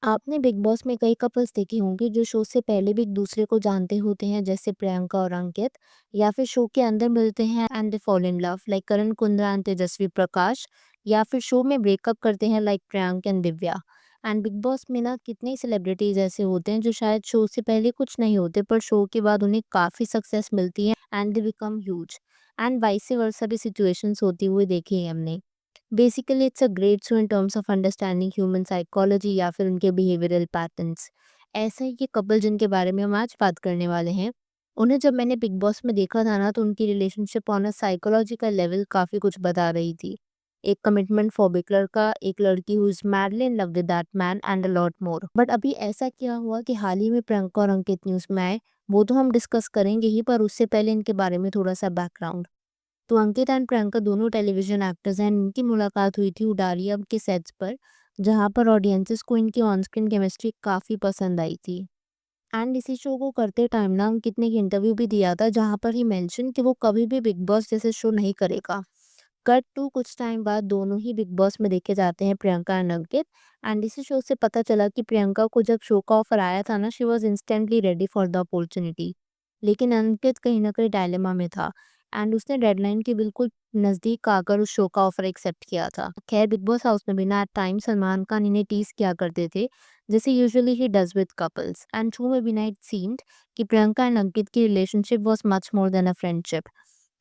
आपने big Boss में कई कपल्स देखे होंगे जो शो से पहले भी एक दूसरे को जानते होते हैं, जैसे प्रियंका और अंकित। या फिर शो के अंदर मिलते हैं and they fall in love, like Karan Kundrra and Tejasswi Prakash. या फिर शो में ब्रेकअप करते हैं, like Priyanka and Divya. And Bigg Boss में ना कितने सेलिब्रिटीज ऐसे होते हैं जो शायद शो से पहले कुछ नहीं होते, पर शो के बाद उन्हें काफी सक्सेस मिलती है and they become huge. And vice versa भी सिचुएशंस होती हुई देखी है हमने। Basically it's a great show in terms of understanding human psychology या फिर उनके बिहेवियरल पैटर्न्स। ऐसा ही ये कपल जिनके बारे में हम आज बात करने वाले हैं, उन्हें जब मैंने बिग बॉस में देखा था ना, तो उनकी relationship on a psychological level काफ़ी कुछ बता रही थी। एक कमिटमेंट फॉबिक लड़का, एक लड़की who is madly in love with that man and a lot more. But अभी ऐसा क्या हुआ कि हाल ही में प्रियंका और अंकित न्यूज़ में आए, वो तो हम डिस्कस करेंगे ही, पर उससे पहले इनके बारे में थोड़ा सा बैकग्राउंड। तो अंकित एंड प्रियंका दोनों टेलीविजन एक्टर्स हैं। इनकी मुलाकात हुई थी उडारी अब के सेट्स पर, जहां पर ऑडियंसेस को इनकी ऑन स्क्रीन केमिस्ट्री काफ़ी पसंद आई थी। एंड इसी शो को करते टाइम ना अंकित ने एक इंटरव्यू भी दिया था, जहां पर ही मेंशन कि वो कभी भी बिग बॉस जैसे शो नहीं करेगा। कट टू कुछ टाइम बाद दोनों ही बिग बॉस में देखे जाते हैं, प्रियंका एंड अंकित। एंड इसी शो से पता चला कि प्रियंका को जब शो का ऑफर आया था ना, she was instantly ready for the opportunity. लेकिन अंकित कहीं ना कहीं डायलेमा में था एंड उसने डेडलाइन के बिल्कुल नज़दीक आकर उस शो का ऑफर एक्सेप्ट किया था। खैर, बिग बॉस हाउस में भी ना एट टाइम सलमान खान इन्हें टीज किया करते थे, जैसे usually he does with couples. And show में भी ना इट सीम्ड कि प्रियंका एंड अंकित की relationship was much more than a friendship.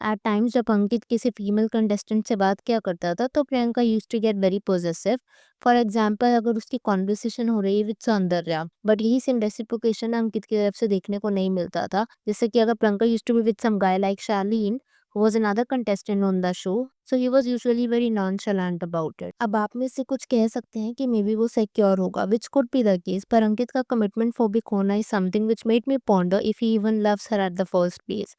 At times जब अंकित किसी फीमेल कंटेस्टेंट से बात किया करता था, तो Priyanka used to get very possessive. For example, अगर उसकी कॉन्वर्सेशन हो रही है विद सौंदर्या, बट यही सेम रेसिप्रोकेशन अंकित की तरफ से देखने को नहीं मिलता था। जैसे कि अगर Priyanka used to be with some guy like Shalin, who was another contestant on the show, so he was usually very nonchalant about it. अब आप में से कुछ कह सकते हैं कि मे बी वो सिक्योर होगा, which could be the case, पर अंकित का कमिटमेंट फोबिक होना is something which made me ponder if he even loves her at the first place.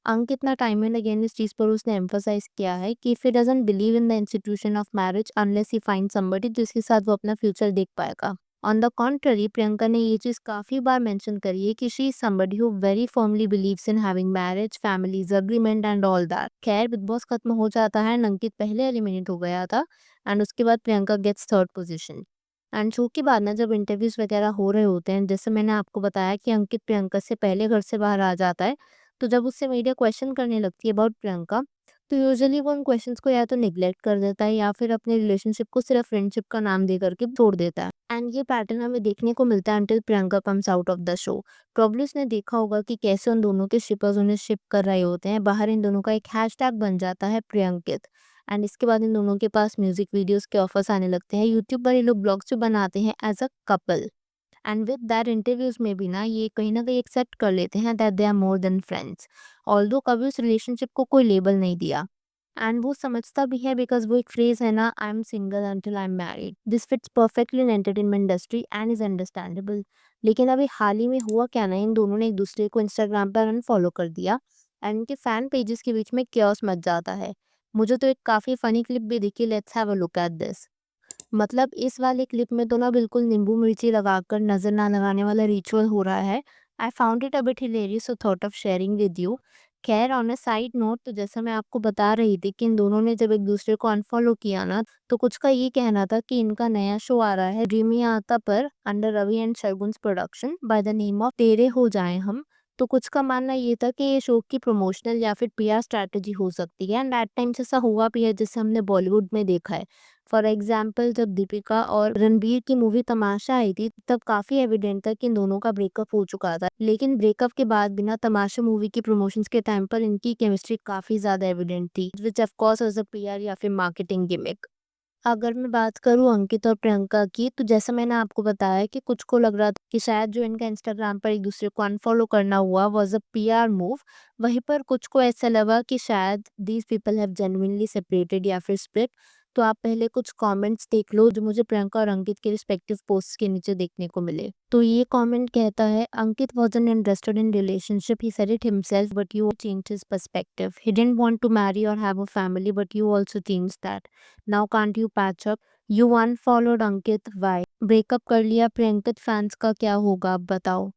अंकित ना टाइम एंड अगेन इस चीज़ पर उसने एम्फोसाइज किया है कि if he doesn't believe in the institution of marriage unless he find somebody जिसके साथ वो अपना फ्यूचर देख पाएगा। ऑन द कॉन्ट्ररी, प्रियंका ने ये चीज़ काफ़ी बार मेंशन करी है कि she is somebody who very firmly believes in having marriage, families agreement and all that. खैर, बिग बॉस खत्म हो जाता है एंड अंकित पहले एलिमिनेट हो गया था एंड उसके बाद Priyanka gets third position. And show के बाद ना जब इंटरव्यूज वगैरह हो रहे होते हैं, जैसे मैंने आपको बताया कि अंकित प्रियंका से पहले घर से बाहर आ जाता है, तो जब उससे मीडिया क्वेश्चन करने लगती है अबाउट प्रियंका, तो यूजुअली वो उन क्वेश्चंस को या तो निग्लेक्ट कर देता है या फिर अपने रिलेशनशिप को सिर्फ फ्रेंडशिप का नाम दे करके छोड़ देता है। एंड ये पैटर्न हमें देखने को मिलता है until Priyanka comes out of the show. Probably उसने देखा होगा कि कैसे उन दोनों के शिपर्स उन्हें शिप कर रहे होते हैं, बाहर इन दोनों का एक हैशटैग बन जाता है प्रियंकित। एंड इसके बाद इन दोनों के पास म्यूजिक वीडियोस के ऑफर्स आने लगते हैं, यूट्यूब पर ये लोग ब्लॉग्स भी बनाते हैं as a couple. And with that interviews में भी ना ये कहीं ना कहीं एक्सेप्ट कर लेते हैं that they are more than friends, although कभी उस रिलेशनशिप को कोई लेबल नहीं दिया। एंड वो समझता भी है, बिकॉज वो एक फ्रेज है ना, I am single until I am married, this fits perfectly in entertainment industry and is understandable. लेकिन अभी हाल ही में हुआ क्या ना, इन दोनों ने एक दूसरे को इंस्टाग्राम पर अनफॉलो कर दिया एंड इनके फैन पेजेस के बीच में chaos मच जाता है। मुझे तो एक काफ़ी फनी क्लिप भी दिखी, let's have a look at this. मतलब इस वाले क्लिप में तो ना बिल्कुल नींबू मिर्ची लगाकर नज़र ना लगाने वाला रिचुअल हो रहा है। I found it a bit hilarious, so thought of sharing with you. खैर, ऑन अ साइड नोट, तो जैसा मैं आपको बता रही थी कि इन दोनों ने जब एक दूसरे को अनफॉलो किया ना, तो कुछ का ये कहना था कि इनका नया शो आ रहा है ड्रीमी आता पर, under Ravi and Sargun's production, by the name of तेरे हो जाए हम। तो कुछ का मानना ये था कि ये शो की प्रमोशनल या फिर पीआर स्ट्रैटेजी हो सकती है, एंड एट टाइम्स ऐसा हुआ भी है, जैसे हमने बॉलीवुड में देखा है। फॉर एग्जाम्पल, जब दीपिका और रणबीर की मूवी तमाशा आई थी, तब काफी एविडेंट था कि इन दोनों का ब्रेकअप हो चुका था। लेकिन ब्रेकअप के बाद बिना तमाशा मूवी की प्रमोशंस के टाइम पर इनकी केमिस्ट्री काफी ज्यादा एविडेंट थी, which of course was a PR या फिर मार्केटिंग गिमिक। अगर मैं बात करूँ अंकित और प्रियंका की, तो जैसा मैंने आपको बताया कि कुछ को लग रहा था कि शायद जो इनका इंस्टाग्राम पर एक दूसरे को अनफॉलो करना हुआ वाज अ पीआर मूव। वहीं पर कुछ को ऐसा लगा कि शायद these people have genuinely separated या फिर स्प्लिट। तो आप पहले कुछ कमेंट्स देख लो जो मुझे प्रियंका और अंकित के रिस्पेक्टिव पोस्ट के नीचे देखने को मिले। तो ये कमेंट कहता है, अंकित wasn't interested in relationship, he said it himself, but you changed his perspective. He didn't want to marry or have a family, but you also changed that. Now can't you patch up? You unfollowed Ankit, why? Breakup कर लिया, प्रियंकित fans का क्या होगा अब बताओ।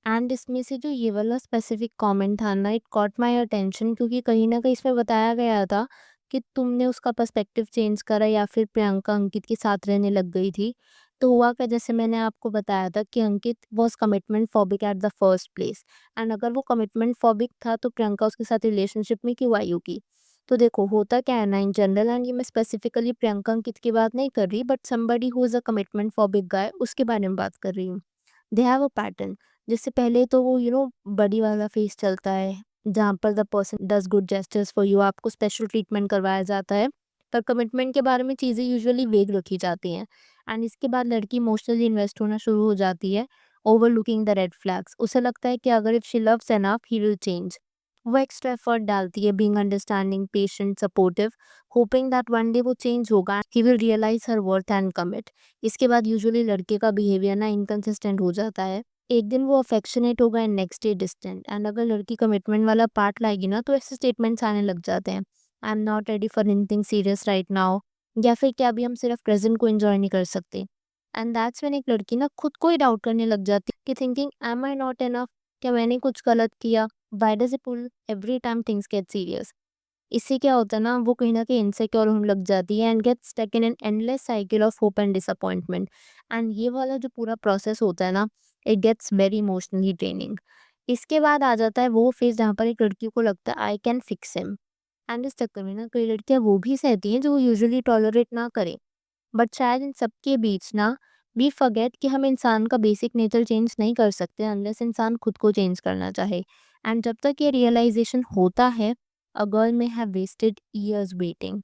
And इसमें से जो ये वाला स्पेसिफिक कमेंट था ना, इट कॉट माय अटेंशन, क्योंकि कहीं ना कहीं इसमें बताया गया था कि तुमने उसका पर्सपेक्टिव चेंज करा या फिर प्रियंका अंकित के साथ रहने लग गई थी। तो हुआ क्या, जैसे मैंने आपको बताया था कि Ankit was commitment phobic at the first place, and अगर वो कमिटमेंट फोबिक था तो प्रियंका उसके साथ रिलेशनशिप में क्यों आई होगी? तो देखो होता क्या है ना इन जनरल, एंड ये मैं स्पेसिफिकली प्रियंका अंकित की बात नहीं कर रही, but somebody who is a commitment phobic guy उसके बारे में बात कर रही हूँ। They have a pattern. जिससे पहले तो वो बडी वाला फेस चलता है, जहाँ पर the person does good gestures for you, आपको स्पेशल ट्रीटमेंट करवाया जाता है, पर कमिटमेंट के बारे में चीज़ें यूजुअली वेग रखी जाती हैं। एंड इसके बाद लड़की इमोशनली इन्वेस्ट होना शुरू हो जाती है, ओवरलुकिंग द रेड फ्लैग्स। उसे लगता है कि अगर if she loves enough he will change. वो एक्स्ट्रा एफर्ट डालती है, being understanding, patient, supportive, hoping that one day वो चेंज होगा, he will realize her worth and commit. इसके बाद यूजुअली लड़के का बिहेवियर ना इनकंसिस्टेंट हो जाता है। एक दिन वो अफेक्शनेट होगा and next day distant. And अगर लड़की कमिटमेंट वाला पार्ट लाएगी ना तो ऐसे स्टेटमेंट्स आने लग जाते हैं, I am not ready for anything serious right now, या फिर क्या अभी हम सिर्फ प्रेजेंट को एंजॉय नहीं कर सकते। एंड दैट्स व्हेन एक लड़की ना खुद को ही डाउट करने लग जाती है कि thinking am I not enough, क्या मैंने कुछ गलत किया, why does it pull every time things get serious. इससे क्या होता है ना वो कहीं न कहीं इनसिक्योर होने लग जाती है and gets stuck in an endless cycle of hope and disappointment. And ये वाला जो पूरा प्रोसेस होता है ना, it gets very emotionally draining. इसके बाद आ जाता है वो फेज़ जहाँ पर एक लड़की को लगता है I can fix him, and इस चक्कर में ना कई लड़कियाँ वो भी सहती हैं जो यूजुअली टॉलरेट ना करें। बट शायद इन सबके बीच ना वी फॉरगेट कि हम इंसान का बेसिक नेचर चेंज नहीं कर सकते अनलेस इंसान खुद को चेंज करना चाहे। एंड जब तक ये रियलाइजेशन होता है, a girl may have wasted years waiting.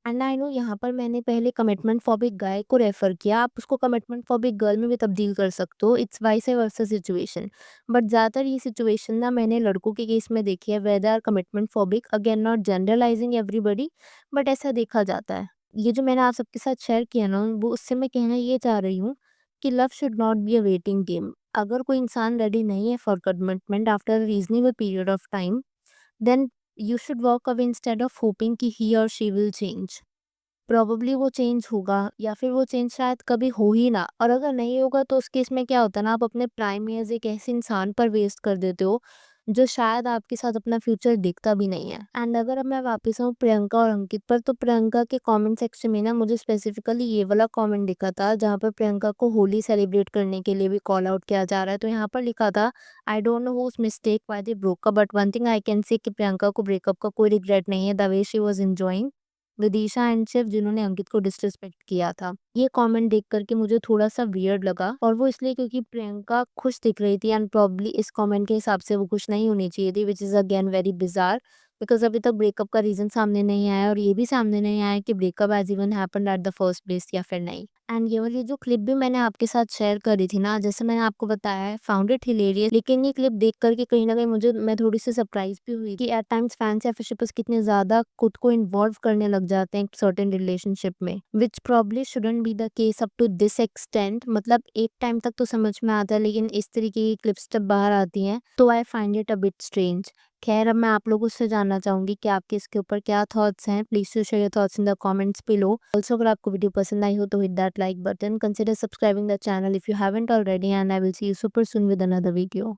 And I know यहाँ पर मैंने पहले कमिटमेंट फॉबिक गाय को रेफर किया, आप उसको कमिटमेंट फॉबिक गर्ल में भी तब्दील कर सकते हो, it's vice versa situation. But ज़्यादातर ये सिचुएशन ना मैंने लड़कों के केस में देखी है, whether are commitment phobic, again not generalizing everybody, but ऐसा देखा जाता है। ये जो मैंने आप सबके साथ शेयर किया ना, वो उससे मैं कहना ये चाह रही हूँ कि love should not be a waiting game. अगर कोई इंसान रेडी नहीं है for commitment after a reasonable period of time, then you should walk away instead of hoping कि ही और शी विल चेंज। प्रोबेबली वो चेंज होगा या फिर वो चेंज शायद कभी हो ही ना, और अगर नहीं होगा तो उस केस में क्या होता है ना, आप अपने प्राइम ईयर्स एक ऐसे इंसान पर वेस्ट कर देते हो जो शायद आपके साथ अपना फ्यूचर दिखता भी नहीं है। एंड अगर अब मैं वापस आऊँ प्रियंका और अंकित पर, तो प्रियंका के कमेंट सेक्शन में ना मुझे स्पेसिफिकली ये वाला कमेंट दिखा था जहाँ पर प्रियंका को होली सेलिब्रेट करने के लिए भी कॉल आउट किया जा रहा है। तो यहाँ पर लिखा था, I don't know whose mistake why they broke up, but one thing I can say कि प्रियंका को ब्रेकअप का कोई रिग्रेट नहीं है, the way she was enjoying Vidisha and Shiv जिन्होंने अंकित को डिसरिस्पेक्ट किया था। ये कमेंट देख करके मुझे थोड़ा-सा वियर्ड लगा, और वो इसलिए क्योंकि प्रियंका खुश दिख रही थी एंड प्रोबब्ली इस कमेंट के हिसाब से वो खुश नहीं होनी चाहिए थी, which is again very bizarre, because अभी तक ब्रेकअप का रीज़न सामने नहीं आया और ये भी सामने नहीं आया कि breakup has even happened at the first place या फिर नहीं। एंड ये वाली जो क्लिप भी मैंने आपके साथ शेयर करी थी ना, जैसे मैंने आपको बताया है, फाउंड इट हिलेरियस, लेकिन ये क्लिप देख कर के कहीं न कहीं मैं थोड़ी-सी सरप्राइज़ भी हुई कि एट टाइम्स फैन्स या फिर शिपर्स कितने ज़्यादा खुद को इन्वॉल्व करने लग जाते हैं एक सर्टेन रिलेशनशिप में, which probably shouldn't be the case up to this extent. मतलब एक टाइम तक तो समझ में आता है, लेकिन इस तरीके की क्लिप्स जब बाहर आती हैं तो I find it a bit strange. खैर, अब मैं आप लोगों से जानना चाहूँगी कि आपके इसके ऊपर क्या थॉट्स हैं। Please to share your thoughts in the comments below. Also अगर आपको वीडियो पसंद आई हो तो hit that like button, consider subscribing the channel if you haven't already, and I will see you super soon with another video.